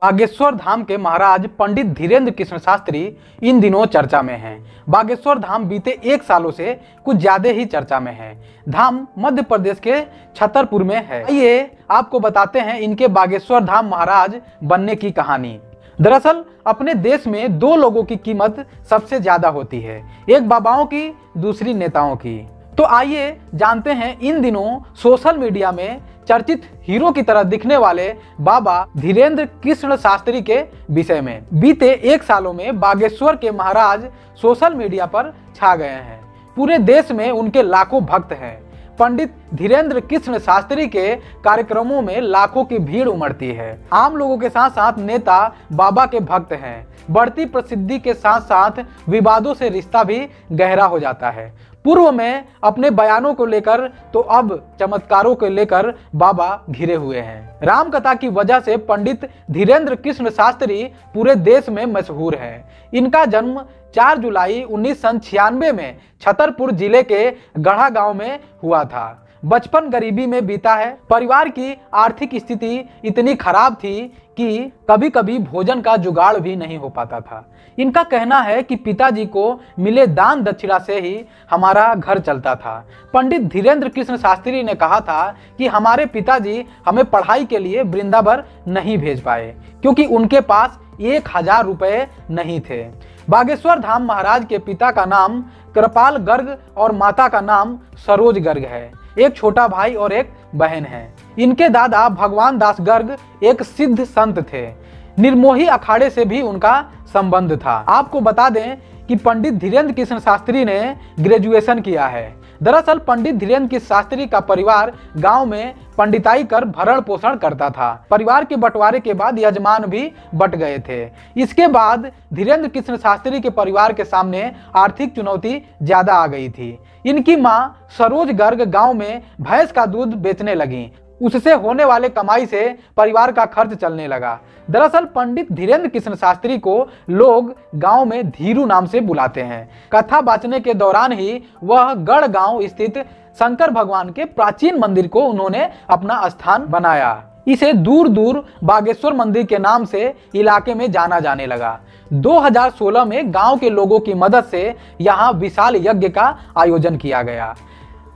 बागेश्वर धाम के महाराज पंडित धीरेन्द्र कृष्ण शास्त्री इन दिनों चर्चा में हैं। बागेश्वर धाम बीते 1 सालों से कुछ ज्यादा ही चर्चा में है। धाम मध्य प्रदेश के छतरपुर में है। आइए आपको बताते हैं इनके बागेश्वर धाम महाराज बनने की कहानी। दरअसल अपने देश में 2 लोगों की कीमत सबसे ज्यादा होती है, एक बाबाओं की, दूसरी नेताओं की। तो आइए जानते हैं इन दिनों सोशल मीडिया में चर्चित हीरो की तरह दिखने वाले बाबा धीरेन्द्र कृष्ण शास्त्री के विषय में। बीते 1 सालों में बागेश्वर के महाराज सोशल मीडिया पर छा गए हैं। पूरे देश में उनके लाखों भक्त हैं। पंडित धीरेन्द्र कृष्ण शास्त्री के कार्यक्रमों में लाखों की भीड़ उमड़ती है। आम लोगों के साथ साथ नेता बाबा के भक्त हैं। बढ़ती प्रसिद्धि के साथ साथ विवादों से रिश्ता भी गहरा हो जाता है। पूर्व में अपने बयानों को लेकर तो अब चमत्कारों को लेकर बाबा घिरे हुए हैं। राम कथा की वजह से पंडित धीरेन्द्र कृष्ण शास्त्री पूरे देश में मशहूर हैं। इनका जन्म 4 जुलाई 1996 में छतरपुर जिले के गढ़ा गांव में हुआ था। बचपन गरीबी में बीता है। परिवार की आर्थिक स्थिति इतनी खराब थी कि कभी कभी भोजन का जुगाड़ भी नहीं हो पाता था। इनका कहना है कि पिताजी को मिले दान दक्षिणा से ही हमारा घर चलता था। पंडित धीरेन्द्र कृष्ण शास्त्री ने कहा था कि हमारे पिताजी हमें पढ़ाई के लिए वृंदावन नहीं भेज पाए क्योंकि उनके पास 1000 रुपए नहीं थे। बागेश्वर धाम महाराज के पिता का नाम कृपाल गर्ग और माता का नाम सरोज गर्ग है। एक छोटा भाई और एक बहन है। इनके दादा भगवान दास गर्ग एक सिद्ध संत थे। निर्मोही अखाड़े से भी उनका संबंध था। आपको बता दें कि पंडित धीरेन्द्र कृष्ण शास्त्री ने ग्रेजुएशन किया है। दरअसल पंडित धीरेन्द्र कृष्ण शास्त्री का परिवार गांव में पंडिताई कर भरण पोषण करता था। परिवार के बंटवारे के बाद यजमान भी बट गए थे। इसके बाद धीरेन्द्र कृष्ण शास्त्री के परिवार के सामने आर्थिक चुनौती ज्यादा आ गई थी। इनकी मां सरोज गर्ग गांव में भैंस का दूध बेचने लगी। उससे होने वाले कमाई से परिवार का खर्च चलने लगा। दरअसल पंडित धीरेन्द्र कृष्ण शास्त्री को लोग गांव में धीरू नाम से बुलाते हैं। कथा वाचने के दौरान ही वह गढ़ गांव स्थित शंकर भगवान के प्राचीन मंदिर को उन्होंने अपना स्थान बनाया। इसे दूर दूर बागेश्वर मंदिर के नाम से इलाके में जाना जाने लगा। 2016 में गांव के लोगों की मदद से यहाँ विशाल यज्ञ का आयोजन किया गया।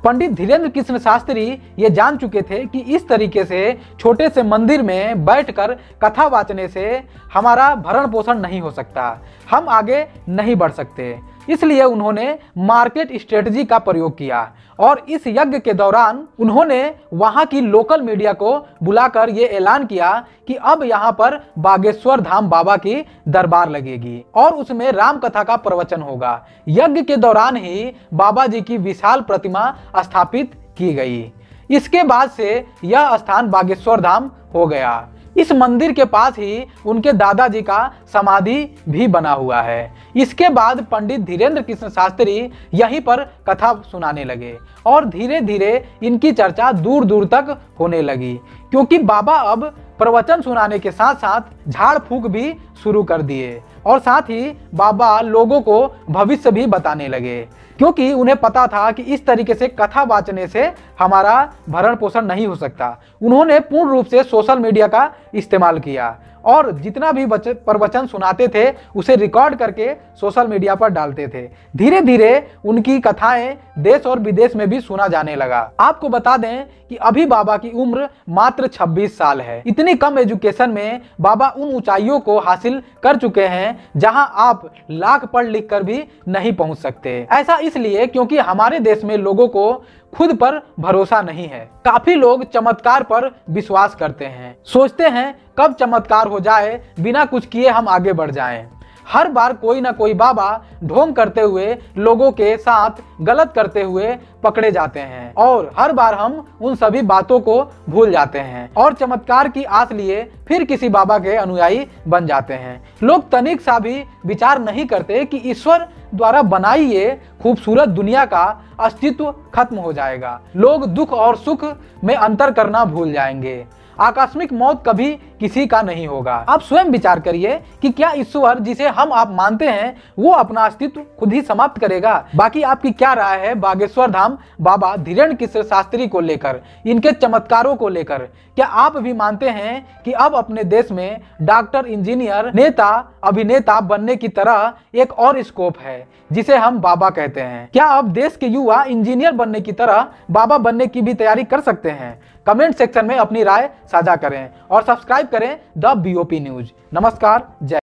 पंडित धीरेन्द्र कृष्ण शास्त्री ये जान चुके थे कि इस तरीके से छोटे से मंदिर में बैठकर कथा वाचने से हमारा भरण पोषण नहीं हो सकता, हम आगे नहीं बढ़ सकते। इसलिए उन्होंने मार्केट स्ट्रेटजी का प्रयोग किया और इस यज्ञ के दौरान उन्होंने वहां की लोकल मीडिया को बुलाकर ये ऐलान किया कि अब यहाँ पर बागेश्वर धाम बाबा की दरबार लगेगी और उसमें राम कथा का प्रवचन होगा। यज्ञ के दौरान ही बाबा जी की विशाल प्रतिमा स्थापित की गई। इसके बाद से यह स्थान बागेश्वर धाम हो गया। इस मंदिर के पास ही उनके दादाजी का समाधि भी बना हुआ है। इसके बाद पंडित धीरेन्द्र कृष्ण शास्त्री यहीं पर कथा सुनाने लगे और धीरे धीरे इनकी चर्चा दूर दूर तक होने लगी क्योंकि बाबा अब प्रवचन सुनाने के साथ साथ झाड़ फूंक भी शुरू कर दिए और साथ ही बाबा लोगों को भविष्य भी बताने लगे क्योंकि उन्हें पता था कि इस तरीके से कथा वाचने से हमारा भरण पोषण नहीं हो सकता। उन्होंने पूर्ण रूप से सोशल मीडिया का इस्तेमाल किया और जितना भी प्रवचन सुनाते थे उसे रिकॉर्ड करके सोशल मीडिया पर डालते थे। धीरे धीरे उनकी कथाएं देश और विदेश में भी सुना जाने लगा। आपको बता दें कि अभी बाबा की उम्र मात्र 26 साल है। इतनी कम एजुकेशन में बाबा उन ऊंचाइयों को हासिल कर चुके हैं जहां आप लाख पढ़ लिख कर भी नहीं पहुंच सकते। ऐसा इसलिए क्योंकि हमारे देश में लोगों को खुद पर भरोसा नहीं है। काफी लोग चमत्कार पर विश्वास करते हैं, सोचते हैं कब चमत्कार हो जाए, बिना कुछ किए हम आगे बढ़ जाएं। हर बार कोई ना कोई बाबा ढोंग करते हुए लोगों के साथ गलत करते हुए पकड़े जाते हैं और हर बार हम उन सभी बातों को भूल जाते हैं और चमत्कार की आस लिए फिर किसी बाबा के अनुयायी बन जाते हैं। लोग तनिक सा भी विचार नहीं करते कि ईश्वर द्वारा बनाई ये खूबसूरत दुनिया का अस्तित्व खत्म हो जाएगा। लोग दुख और सुख में अंतर करना भूल जाएंगे। आकस्मिक मौत कभी किसी का नहीं होगा। आप स्वयं विचार करिए कि क्या ईश्वर जिसे हम आप मानते हैं वो अपना अस्तित्व खुद ही समाप्त करेगा। बाकी आपकी क्या राय है बागेश्वर धाम बाबा धीरेन्द्र कृष्ण शास्त्री को लेकर, इनके चमत्कारों को लेकर? क्या आप भी मानते हैं कि अब अपने देश में डॉक्टर, इंजीनियर, नेता, अभिनेता बनने की तरह एक और स्कोप है जिसे हम बाबा कहते हैं? क्या अब देश के युवा इंजीनियर बनने की तरह बाबा बनने की भी तैयारी कर सकते हैं? कमेंट सेक्शन में अपनी राय साझा करें और सब्सक्राइब करें द BOP न्यूज। नमस्कार, जय।